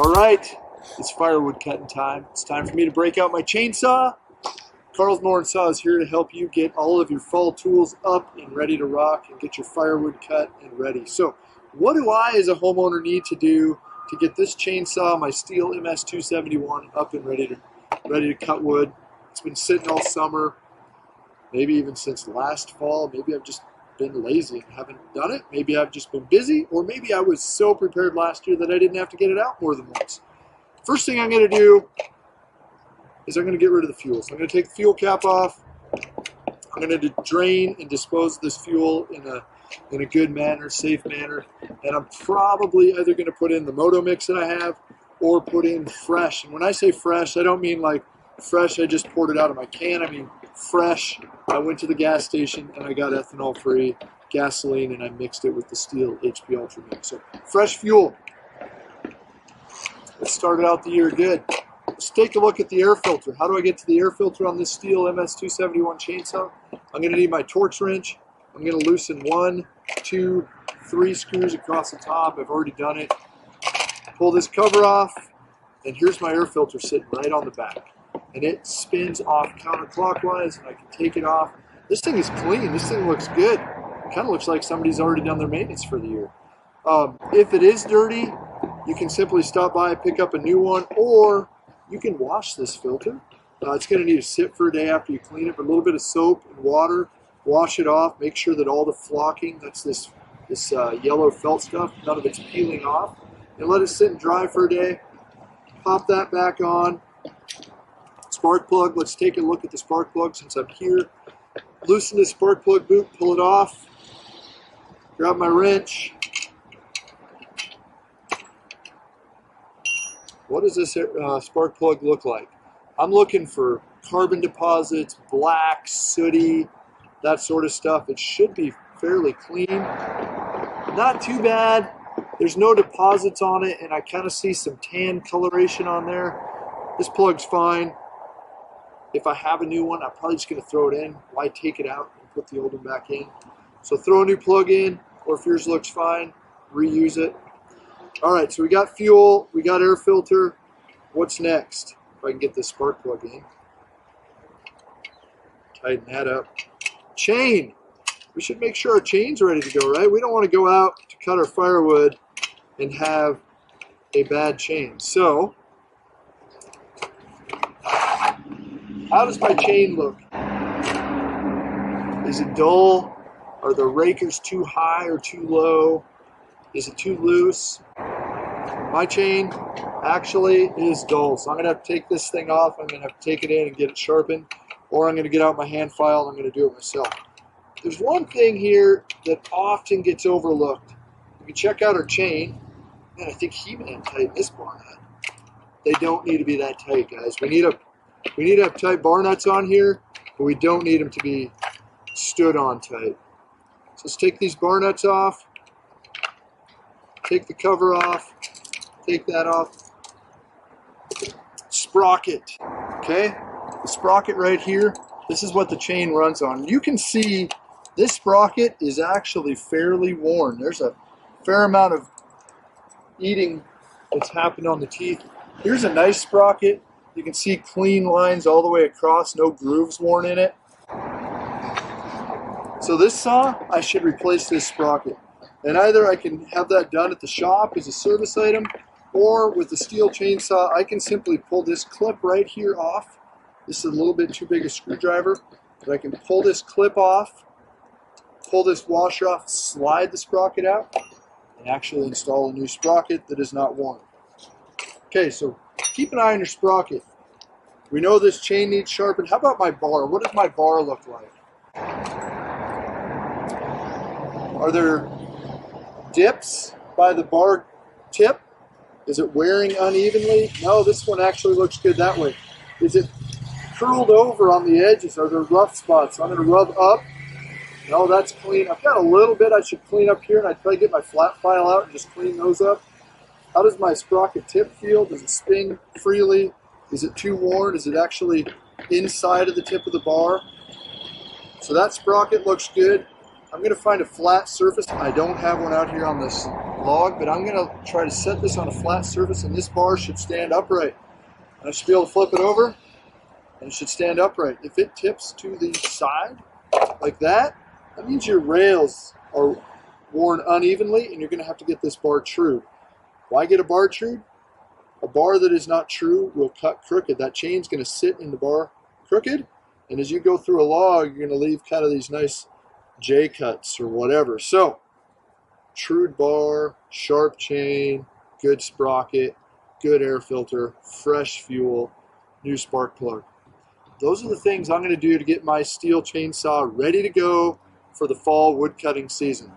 All right, it's firewood cutting time. It's time for me to break out my chainsaw. Carl's Mower & Saw is here to help you get all of your fall tools up and ready to rock and get your firewood cut and ready. So what do I as a homeowner need to do to get this chainsaw, my Stihl MS-271, up and ready to cut wood? It's been sitting all summer, maybe even since last fall. Maybe I've just been lazy and haven't done it. Maybe I've just been busy, or maybe I was so prepared last year that I didn't have to get it out more than once. First thing I'm going to do is I'm going to get rid of the fuel. So I'm going to take the fuel cap off. I'm going to drain and dispose of this fuel in a good manner, safe manner. And I'm probably either going to put in the Moto Mix that I have or put in fresh. And when I say fresh, I don't mean like fresh, I just poured it out of my can. I mean fresh. I went to the gas station and I got ethanol-free gasoline and I mixed it with the Stihl HP Ultra Mix. So fresh fuel. Let's start out the year good. Let's take a look at the air filter. How do I get to the air filter on this Stihl MS-271 chainsaw? I'm going to need my Torx wrench. I'm going to loosen 1, 2, 3 screws across the top. I've already done it. Pull this cover off, and here's my air filter sitting right on the back. And it spins off counterclockwise, and I can take it off. This thing is clean. This thing looks good. It kind of looks like somebody's already done their maintenance for the year. If it is dirty, you can simply stop by and pick up a new one, or you can wash this filter. It's going to need to sit for a day after you clean it, but a little bit of soap and water, wash it off, make sure that all the flocking, that's this yellow felt stuff, none of it's peeling off, and let it sit and dry for a day. Pop that back on. Spark plug, let's take a look at the spark plug since I'm here. Loosen the spark plug boot, pull it off, grab my wrench. What does this spark plug look like? I'm looking for carbon deposits, black, sooty, that sort of stuff. It should be fairly clean. Not too bad. There's no deposits on it, and I kind of see some tan coloration on there. This plug's fine. If I have a new one, I'm probably just going to throw it in. Why take it out and put the old one back in? So throw a new plug in, or if yours looks fine, reuse it. All right, so we got fuel, we got air filter. What's next? If I can get this spark plug in. Tighten that up. Chain. We should make sure our chain's ready to go, right? We don't want to go out to cut our firewood and have a bad chain. So, how does my chain look? Is it dull? Are the rakers too high or too low? Is it too loose? My chain actually is dull, so I'm going to have to take this thing off. I'm going to have to take it in and get it sharpened, or I'm going to get out my hand file and I'm going to do it myself. There's one thing here that often gets overlooked. You can check out our chain. Man, I think He-Man tightened this bar nut. They don't need to be that tight, guys. We need to have tight bar nuts on here, but we don't need them to be stood on tight. So let's take these bar nuts off. Take the cover off. Take that off. Sprocket. Okay? The sprocket right here. This is what the chain runs on. You can see this sprocket is actually fairly worn. There's a fair amount of eating that's happened on the teeth. Here's a nice sprocket. You can see clean lines all the way across, no grooves worn in it. So this saw, I should replace this sprocket. And either I can have that done at the shop as a service item, or with the Stihl chainsaw, I can simply pull this clip right here off. This is a little bit too big a screwdriver, but I can pull this clip off, pull this washer off, slide the sprocket out, and actually install a new sprocket that is not worn. Okay, so keep an eye on your sprocket. We know this chain needs sharpened. How about my bar? What does my bar look like? Are there dips by the bar tip? Is it wearing unevenly? No, this one actually looks good that way. Is it curled over on the edges? Are there rough spots? I'm going to rub up. No, that's clean. I've got a little bit I should clean up here, and I'd probably get my flat file out and just clean those up. How does my sprocket tip feel? Does it spin freely? Is it too worn? Is it actually inside of the tip of the bar? So that sprocket looks good. I'm going to find a flat surface. I don't have one out here on this log, but I'm going to try to set this on a flat surface, and this bar should stand upright. And I should be able to flip it over, and it should stand upright. If it tips to the side like that, that means your rails are worn unevenly, and you're going to have to get this bar trued. Why get a bar trued? A bar that is not true will cut crooked. That chain's going to sit in the bar crooked, and as you go through a log, you're going to leave kind of these nice J cuts or whatever. So, trued bar, sharp chain, good sprocket, good air filter, fresh fuel, new spark plug. Those are the things I'm going to do to get my steel chainsaw ready to go for the fall woodcutting season.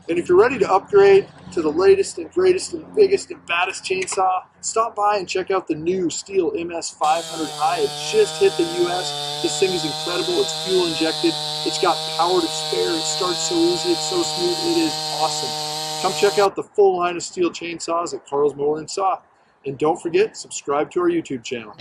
And if you're ready to upgrade to the latest and greatest and biggest and baddest chainsaw, stop by and check out the new Steel MS500i. It just hit the US. This thing is incredible. It's fuel injected. It's got power to spare. It starts so easy. It's so smooth. It is awesome. Come check out the full line of steel chainsaws at Carl's Mower & Saw. And don't forget, subscribe to our YouTube channel.